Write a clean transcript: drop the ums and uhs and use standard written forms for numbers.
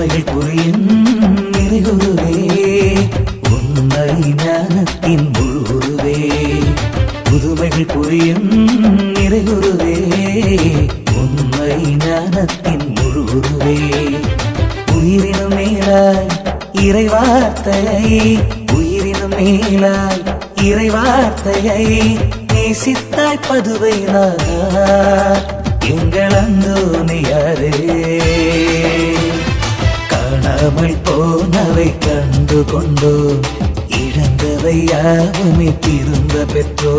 புதுமைகள் புரியும் நிறைகுருவே உண்மை ஞானத்தின் முழுகுருவே புதுமைகள் புரியும் நிறைகுருவே உண்மை ஞானத்தின் முழுகுருவே உயிரினும் மேலாய் இறைவார்த்தையை உயிரினும் மேலாய் இறைவார்த்தையை நேசித்தாய் பதுவை நாதா எங்கள் அந்தோனியாரே காணாமல் போனவை கண்டு கொண்டோ இழந்தவை யாவுமே திரும்ப பெற்றோ